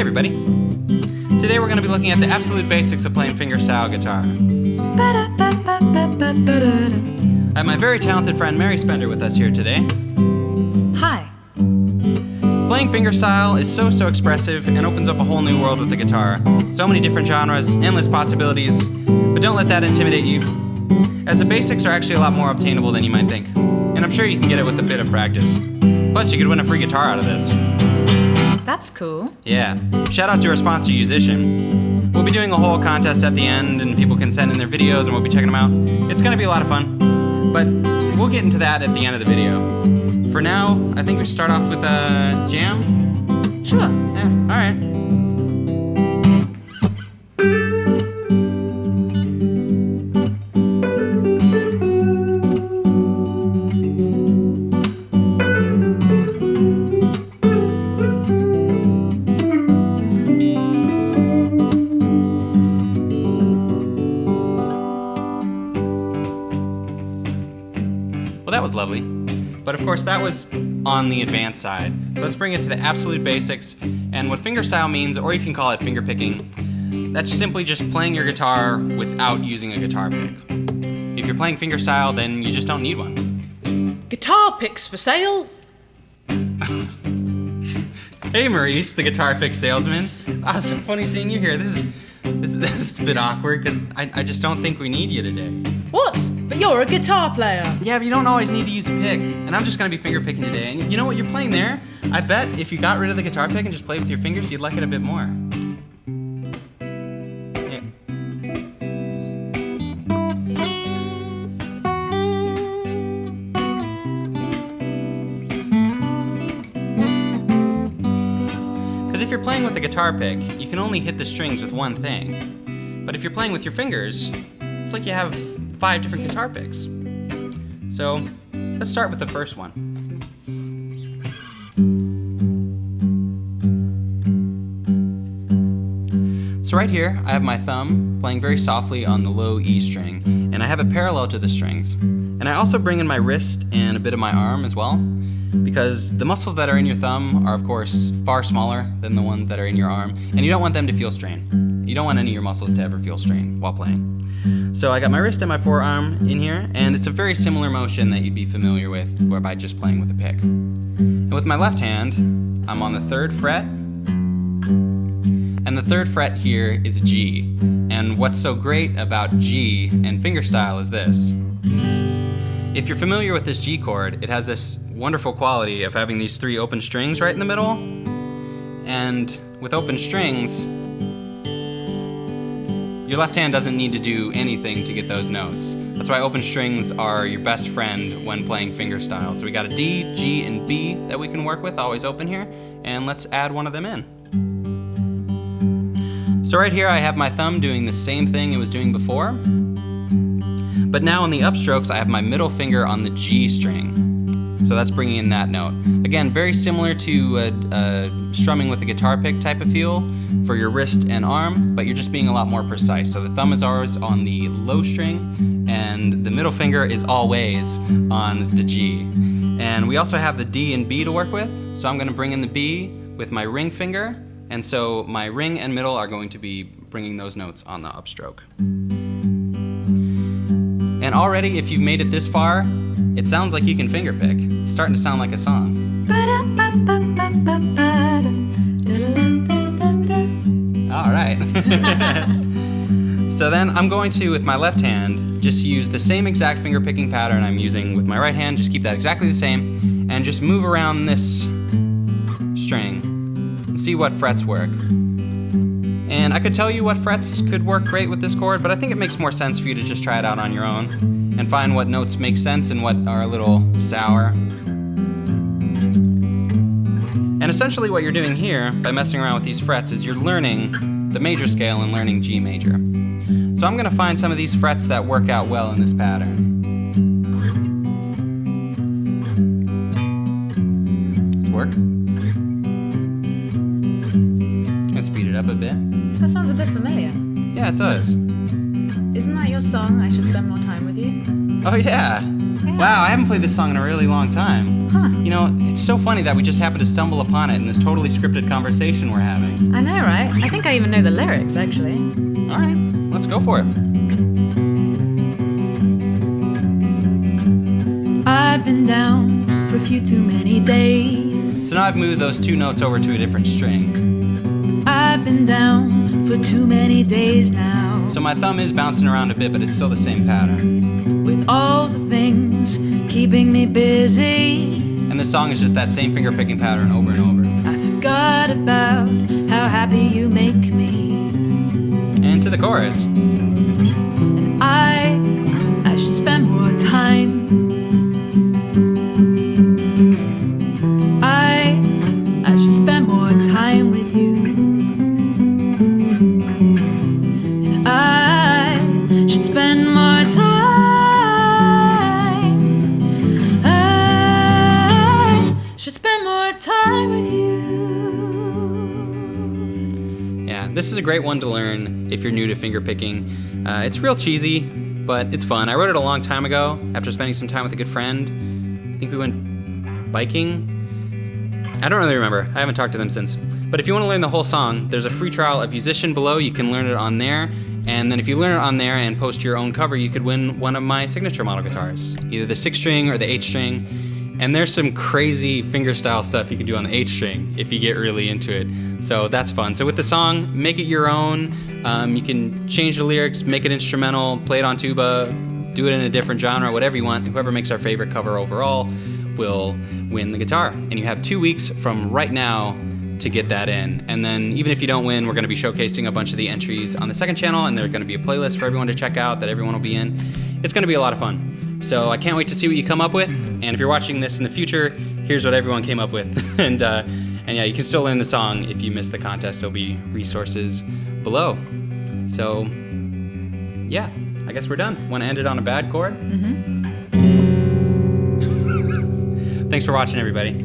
everybody. Today we're going to be looking at the absolute basics of playing fingerstyle guitar. I have my very talented friend Mary Spender with us here today. Hi. Playing fingerstyle is so expressive and opens up a whole new world with the guitar. So many different genres, endless possibilities, but don't let that intimidate you, as the basics are actually a lot more obtainable than you might think. And I'm sure you can get it with a bit of practice. Plus, you could win a free guitar out of this. That's cool. Yeah. Shout out to our sponsor, Musician. We'll be doing a whole contest at the end, and people can send in their videos, and we'll be checking them out. It's going to be a lot of fun, but we'll get into that at the end of the video. For now, I think we should start off with a jam. Sure. Yeah, all right. That was lovely, but of course that was on the advanced side. So let's bring it to the absolute basics and what fingerstyle means, or you can call it fingerpicking. That's simply just playing your guitar without using a guitar pick. If you're playing fingerstyle, then you just don't need one. Guitar picks for sale. Hey Maurice, the guitar pick salesman. Ah, so funny seeing you here. This is a bit awkward because I just don't think we need you today. What? But you're a guitar player. Yeah, but you don't always need to use a pick. And I'm just gonna be finger picking today. And you know what you're playing there? I bet if you got rid of the guitar pick and just played with your fingers, you'd like it a bit more. Yeah. Because if you're playing with a guitar pick, you can only hit the strings with one thing. But if you're playing with your fingers, it's like you have 5 different guitar picks. So let's start with the first one. So right here, I have my thumb playing very softly on the low E string, and I have it parallel to the strings. And I also bring in my wrist and a bit of my arm as well, because the muscles that are in your thumb are of course far smaller than the ones that are in your arm, and you don't want them to feel strain. You don't want any of your muscles to ever feel strain while playing. So I got my wrist and my forearm in here, and it's a very similar motion that you'd be familiar with by just playing with a pick. And with my left hand, I'm on the 3rd fret, and the 3rd fret here is G. And what's so great about G and fingerstyle is this. If you're familiar with this G chord, it has this wonderful quality of having these 3 open strings right in the middle, and with open strings, your left hand doesn't need to do anything to get those notes. That's why open strings are your best friend when playing fingerstyle. So we got a D, G, and B that we can work with, always open here, and let's add one of them in. So right here I have my thumb doing the same thing it was doing before, but now on the upstrokes I have my middle finger on the G string. So that's bringing in that note. Again, very similar to strumming with a guitar pick type of feel for your wrist and arm, but you're just being a lot more precise. So the thumb is always on the low string, and the middle finger is always on the G. And we also have the D and B to work with, so I'm gonna bring in the B with my ring finger, and so my ring and middle are going to be bringing those notes on the upstroke. And already, if you've made it this far, it sounds like you can fingerpick. It's starting to sound like a song. All right. So then I'm going to, with my left hand, just use the same exact fingerpicking pattern I'm using with my right hand, just keep that exactly the same, and just move around this string and see what frets work. And I could tell you what frets could work great with this chord, but I think it makes more sense for you to just try it out on your own and find what notes make sense and what are a little sour. And essentially what you're doing here, by messing around with these frets, is you're learning the major scale and learning G major. So I'm gonna find some of these frets that work out well in this pattern. Work. Let's speed it up a bit. That sounds a bit familiar. Yeah, it does. Isn't that your song, I Should Spend More Time With You? Oh yeah. Wow, I haven't played this song in a really long time. Huh. You know, it's so funny that we just happened to stumble upon it in this totally scripted conversation we're having. I know, right? I think I even know the lyrics, actually. All right, let's go for it. I've been down for a few too many days. So now I've moved those two notes over to a different string. I've been down for too many days now. So my thumb is bouncing around a bit, but it's still the same pattern. With all the things keeping me busy, And the song is just that same finger picking pattern over and over. I forgot about how happy you make me. And to the chorus. And I should spend more time. I should spend more time with you. And I should spend more time. I should spend more time with you. Yeah, this is a great one to learn if you're new to finger picking. It's real cheesy, but it's fun. I wrote it a long time ago after spending some time with a good friend. I think we went biking. I don't really remember. I haven't talked to them since. But if you want to learn the whole song, there's a free trial of Musician below. You can learn it on there. And then if you learn it on there and post your own cover, you could win one of my signature model guitars, either the 6-string or the 8-string. And there's some crazy fingerstyle stuff you can do on the 8-string if you get really into it. So that's fun. So with the song, make it your own. You can change the lyrics, make it instrumental, play it on tuba, do it in a different genre, whatever you want. Whoever makes our favorite cover overall will win the guitar. And you have 2 weeks from right now to get that in. And then even if you don't win, we're going to be showcasing a bunch of the entries on the second channel, and there's going to be a playlist for everyone to check out that everyone will be in. It's going to be a lot of fun. So I can't wait to see what you come up with. And if you're watching this in the future, here's what everyone came up with. and yeah, you can still learn the song if you missed the contest. There'll be resources below. So yeah, I guess we're done. Want to end it on a bad chord? Mm-hmm. Thanks for watching, everybody.